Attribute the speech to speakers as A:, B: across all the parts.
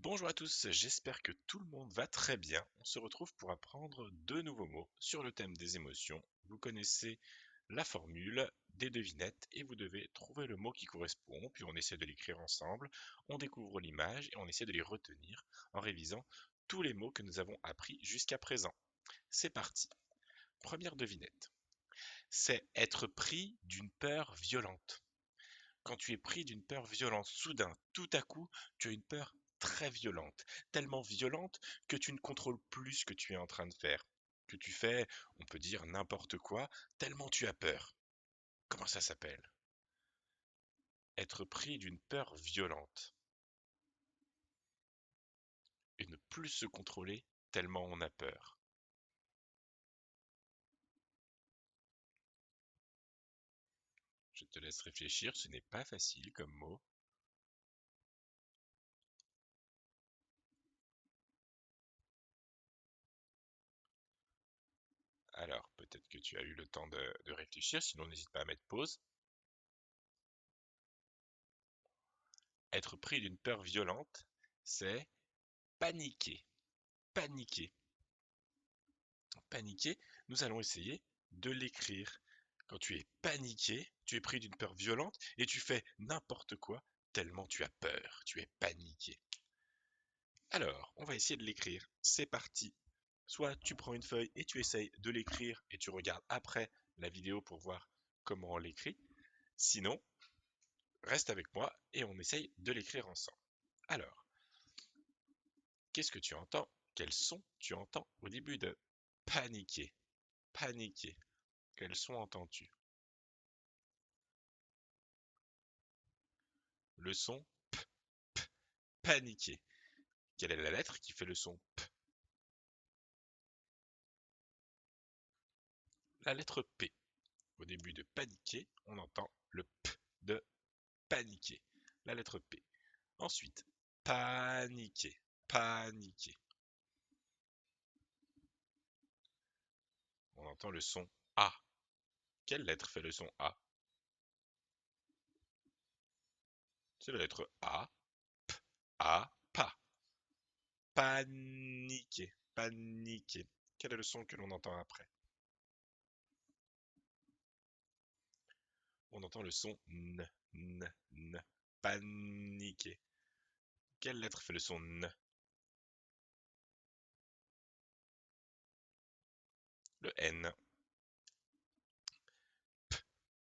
A: Bonjour à tous, j'espère que tout le monde va très bien. On se retrouve pour apprendre deux nouveaux mots sur le thème des émotions. Vous connaissez la formule des devinettes et vous devez trouver le mot qui correspond, puis on essaie de l'écrire ensemble, on découvre l'image et on essaie de les retenir en révisant tous les mots que nous avons appris jusqu'à présent. C'est parti. Première devinette. C'est être pris d'une peur violente. Quand tu es pris d'une peur violente, soudain, tout à coup, tu as une peur très violente, tellement violente que tu ne contrôles plus ce que tu es en train de faire, que tu fais, on peut dire n'importe quoi, tellement tu as peur. Comment ça s'appelle? Être pris d'une peur violente et ne plus se contrôler tellement on a peur. Je te laisse réfléchir, ce n'est pas facile comme mot. Alors, peut-être que tu as eu le temps de réfléchir, sinon n'hésite pas à mettre pause. Être pris d'une peur violente, c'est paniquer. Paniquer. Paniquer, nous allons essayer de l'écrire. Quand tu es paniqué, tu es pris d'une peur violente et tu fais n'importe quoi tellement tu as peur, tu es paniqué. Alors, on va essayer de l'écrire. C'est parti. Soit tu prends une feuille et tu essayes de l'écrire et tu regardes après la vidéo pour voir comment on l'écrit. Sinon, reste avec moi et on essaye de l'écrire ensemble. Alors, qu'est-ce que tu entends? Quel son tu entends au début de paniquer? Paniquer. Quel son entends-tu? Le son paniquer. Quelle est la lettre qui fait le son P? La lettre P. Au début de paniquer, on entend le P de paniquer. La lettre P. Ensuite, paniquer. Paniquer. On entend le son A. Quelle lettre fait le son A? C'est la lettre A. A. Pas. Paniquer. Paniquer. Quel est le son que l'on entend après? On entend le son N. N. N. Paniquer. Quelle lettre fait le son N? Le N.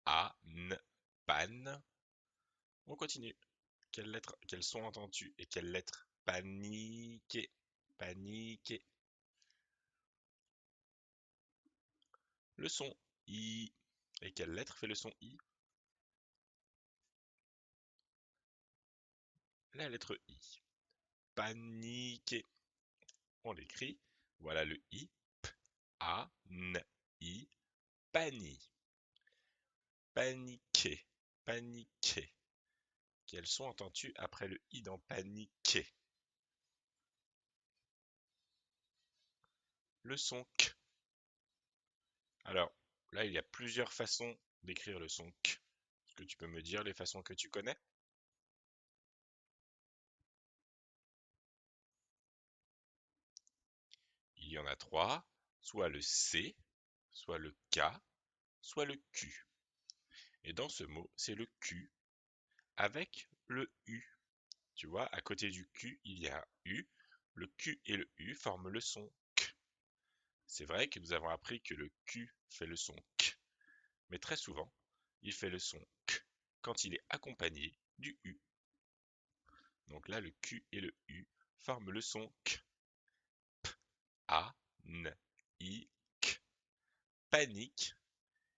A: A, N, pan. On continue. Quelle lettre, quel son entends-tu et quelle lettre? Paniquer. Paniquer. Le son I. Et quelle lettre fait le son I? La lettre I. Paniquer. On l'écrit. Voilà le I. A, N, I. Panier. Paniquer. Paniquer. Quel son entends-tu après le I dans paniquer? Le son K. Alors, là, il y a plusieurs façons d'écrire le son K. Est-ce que tu peux me dire les façons que tu connais? Il y en a trois, soit le C, soit le K, soit le Q. Et dans ce mot, c'est le Q avec le U. Tu vois, à côté du Q, il y a un U. Le Q et le U forment le son K. C'est vrai que nous avons appris que le Q fait le son K, mais très souvent, il fait le son K quand il est accompagné du U. Donc là, le Q et le U forment le son K. A, N, I, K. Panique.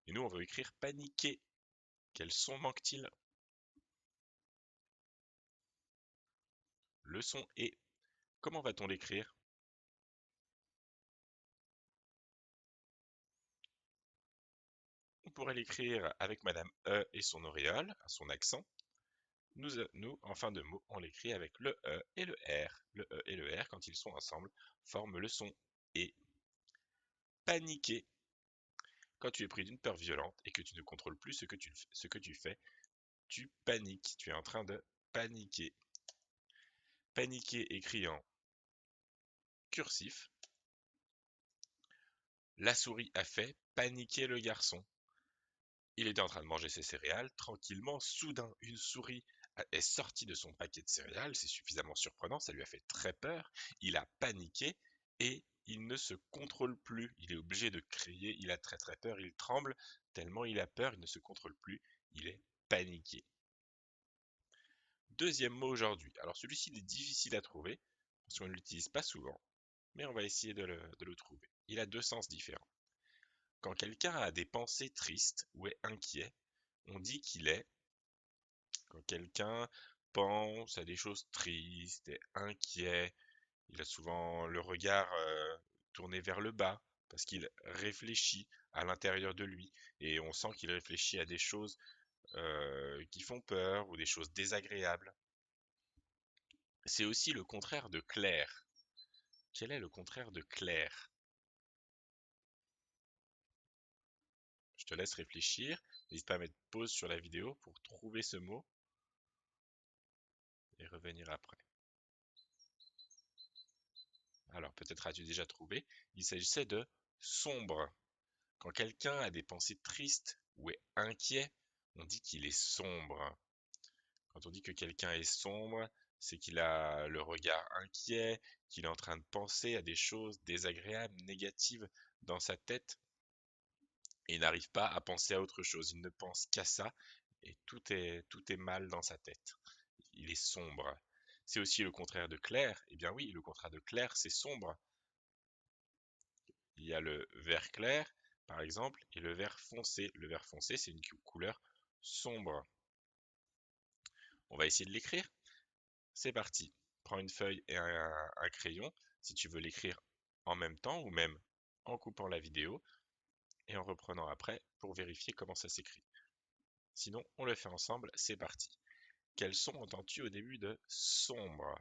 A: Et nous, on veut écrire paniquer. Quel son manque-t-il? Le son est. Comment va-t-on l'écrire? On pourrait l'écrire avec Madame E et son auréole, son accent. Nous, en fin de mot, on l'écrit avec le E et le R. Le E et le R, quand ils sont ensemble, forment le son et. Paniquer. Quand tu es pris d'une peur violente et que tu ne contrôles plus ce que tu fais, tu paniques. Tu es en train de paniquer. Paniqué écrit en cursif. La souris a fait paniquer le garçon. Il était en train de manger ses céréales tranquillement. Soudain, une souris est sortie de son paquet de céréales. C'est suffisamment surprenant, ça lui a fait très peur. Il a paniqué et il ne se contrôle plus. Il est obligé de crier, il a très très peur, il tremble tellement il a peur, il ne se contrôle plus. Il est paniqué. Deuxième mot aujourd'hui. Alors celui-ci est difficile à trouver parce qu'on ne l'utilise pas souvent, mais on va essayer de le trouver. Il a deux sens différents. Quand quelqu'un a des pensées tristes ou est inquiet, on dit qu'il est. Quand quelqu'un pense à des choses tristes, est inquiet, il a souvent le regard tourné vers le bas parce qu'il réfléchit à l'intérieur de lui et on sent qu'il réfléchit à des choses qui font peur ou des choses désagréables. C'est aussi le contraire de clair. Quel est le contraire de clair? Je te laisse réfléchir. N'hésite pas à mettre pause sur la vidéo pour trouver ce mot et revenir après. Alors, peut-être as-tu déjà trouvé. Il s'agissait de sombre. Quand quelqu'un a des pensées tristes ou est inquiet, on dit qu'il est sombre. Quand on dit que quelqu'un est sombre, c'est qu'il a le regard inquiet, qu'il est en train de penser à des choses désagréables, négatives dans sa tête, et il n'arrive pas à penser à autre chose. Il ne pense qu'à ça, et tout est mal dans sa tête. Il est sombre. C'est aussi le contraire de clair. Eh bien oui, le contraire de clair, c'est sombre. Il y a le vert clair, par exemple, et le vert foncé. Le vert foncé, c'est une couleur sombre. On va essayer de l'écrire. C'est parti. Prends une feuille et un crayon, si tu veux l'écrire en même temps, ou même en coupant la vidéo, et en reprenant après pour vérifier comment ça s'écrit. Sinon, on le fait ensemble, c'est parti. Quel son entends-tu au début de sombre?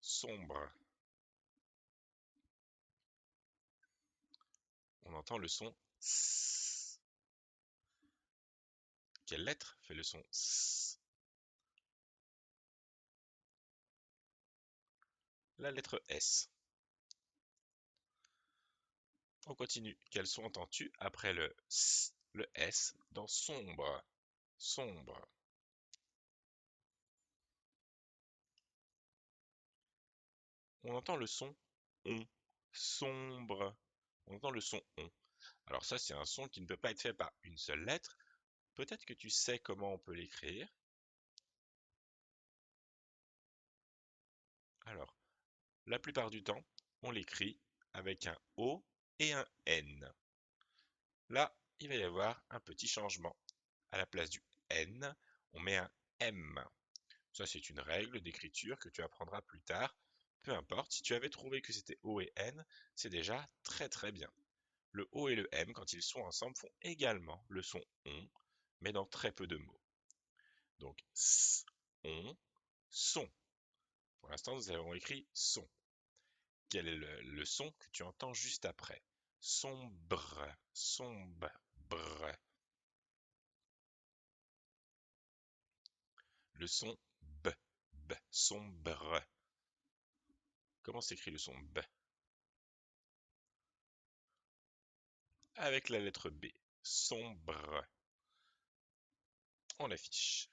A: Sombre. On entend le son S. Quelle lettre fait le son S? La lettre S. On continue. Quel son entends-tu après le S, le S dans sombre? Sombre. On entend le son on. Sombre. On entend le son on. Alors ça, c'est un son qui ne peut pas être fait par une seule lettre. Peut-être que tu sais comment on peut l'écrire. Alors, la plupart du temps, on l'écrit avec un O et un N. Là, il va y avoir un petit changement. À la place du N, on met un M. Ça, c'est une règle d'écriture que tu apprendras plus tard. Peu importe, si tu avais trouvé que c'était O et N, c'est déjà très très bien. Le O et le M, quand ils sont ensemble, font également le son ON, mais dans très peu de mots. Donc, S, ON, son. Pour l'instant, nous avons écrit son. Quel est le son que tu entends juste après? Sombre, sombre. Le son B, B, sombre. Comment s'écrit le son B? Avec la lettre B, sombre. On l'affiche.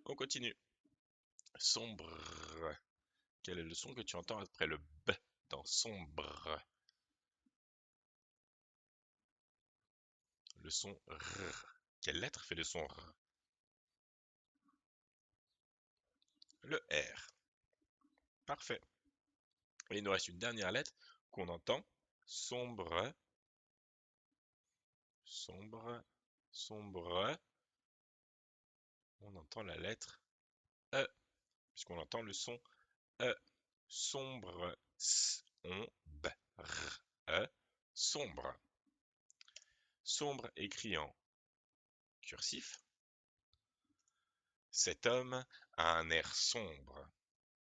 A: On continue. Sombre. Quel est le son que tu entends après le B dans sombre? Le son R. Quelle lettre fait le son R? Le R. Parfait. Et il nous reste une dernière lettre qu'on entend. Sombre. Sombre. Sombre. On entend la lettre E, puisqu'on entend le son E. Sombre. S, on, B, R, E. Sombre. Sombre écrit en cursif. Cet homme a un air sombre.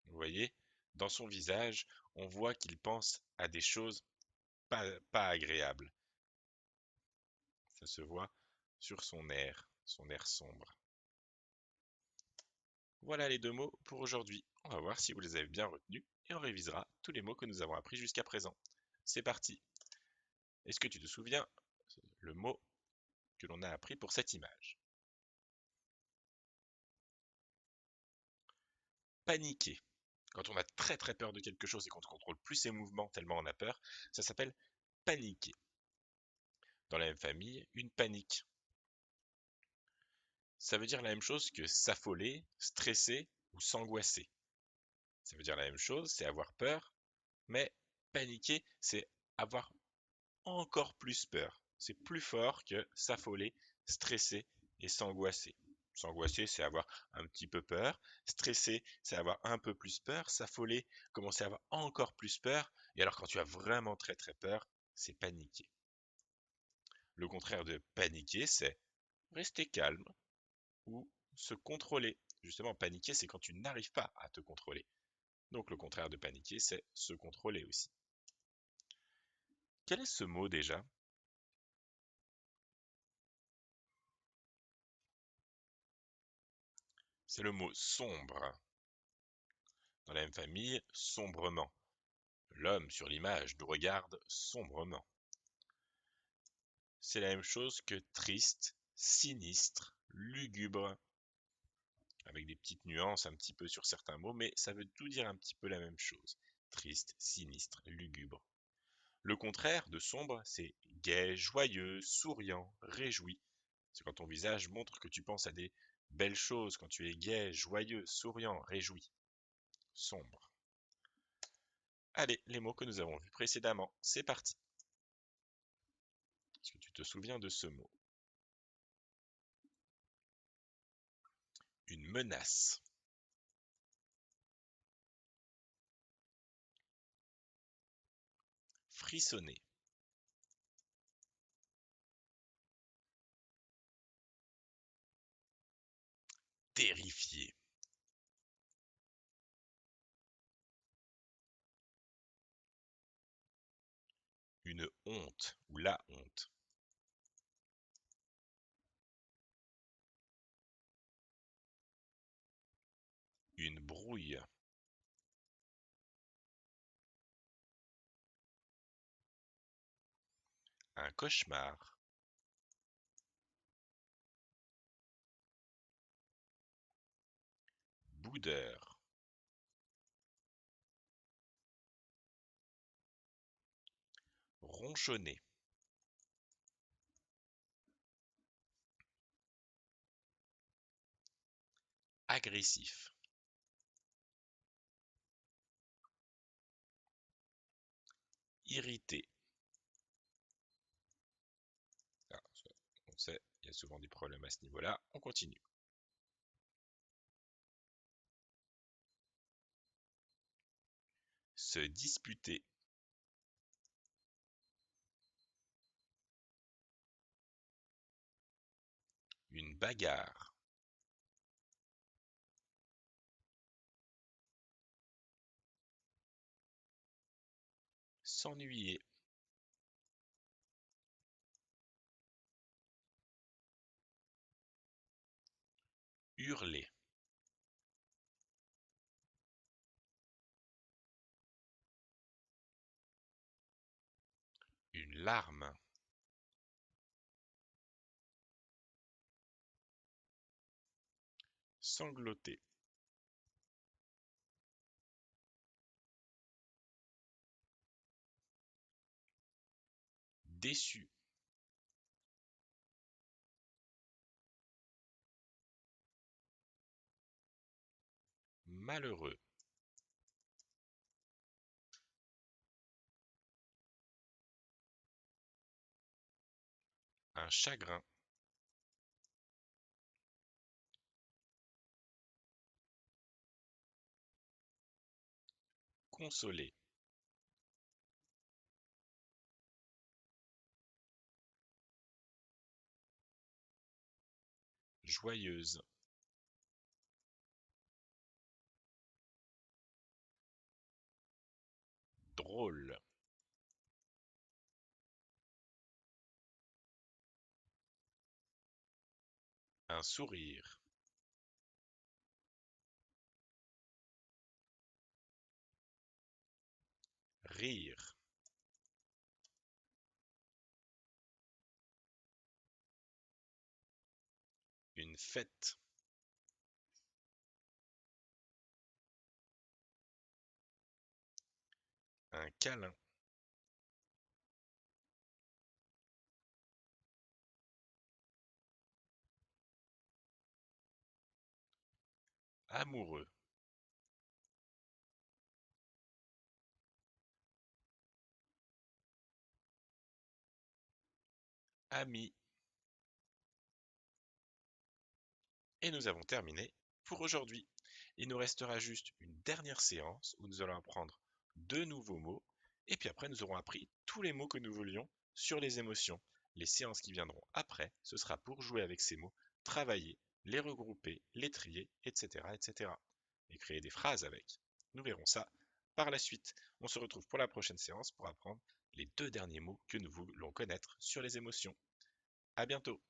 A: Vous voyez, dans son visage, on voit qu'il pense à des choses pas agréables. Ça se voit sur son air sombre. Voilà les deux mots pour aujourd'hui. On va voir si vous les avez bien retenus et on révisera tous les mots que nous avons appris jusqu'à présent. C'est parti. Est-ce que tu te souviens le mot que l'on a appris pour cette image? Paniquer. Quand on a très très peur de quelque chose et qu'on ne contrôle plus ses mouvements tellement on a peur, ça s'appelle paniquer. Dans la même famille, une panique. Ça veut dire la même chose que s'affoler, stresser ou s'angoisser. Ça veut dire la même chose, c'est avoir peur, mais paniquer, c'est avoir encore plus peur. C'est plus fort que s'affoler, stresser et s'angoisser. S'angoisser, c'est avoir un petit peu peur. Stresser, c'est avoir un peu plus peur. S'affoler, commencer à avoir encore plus peur. Et alors quand tu as vraiment très très peur, c'est paniquer. Le contraire de paniquer, c'est rester calme ou se contrôler. Justement, paniquer, c'est quand tu n'arrives pas à te contrôler. Donc le contraire de paniquer, c'est se contrôler aussi. Quel est ce mot déjà? C'est le mot sombre. Dans la même famille, sombrement. L'homme sur l'image nous regarde sombrement. C'est la même chose que triste, sinistre, lugubre, avec des petites nuances un petit peu sur certains mots, mais ça veut tout dire un petit peu la même chose. Triste, sinistre, lugubre. Le contraire de sombre, c'est gai, joyeux, souriant, réjoui. C'est quand ton visage montre que tu penses à des belles choses, quand tu es gai, joyeux, souriant, réjoui. Sombre. Allez, les mots que nous avons vus précédemment, c'est parti. Est-ce que tu te souviens de ce mot? Une menace. Frissonner. Terrifier. Une honte ou la honte. Une brouille. Un cauchemar. Boudeur. Ronchonner. Agressif. Irrité. Ah, on sait, il y a souvent des problèmes à ce niveau-là. On continue. Se disputer. Une bagarre. S'ennuyer. Hurler. Une larme. Sangloter. Déçu. Malheureux. Un chagrin. Consoler. Joyeuse. Drôle. Un sourire. rire, une fête, un câlin, amoureux, ami. Et nous avons terminé pour aujourd'hui. Il nous restera juste une dernière séance où nous allons apprendre de nouveaux mots et puis après nous aurons appris tous les mots que nous voulions sur les émotions. Les séances qui viendront après, ce sera pour jouer avec ces mots, travailler, les regrouper, les trier, etc., etc. Et créer des phrases avec. Nous verrons ça par la suite. On se retrouve pour la prochaine séance pour apprendre les deux derniers mots que nous voulons connaître sur les émotions. À bientôt!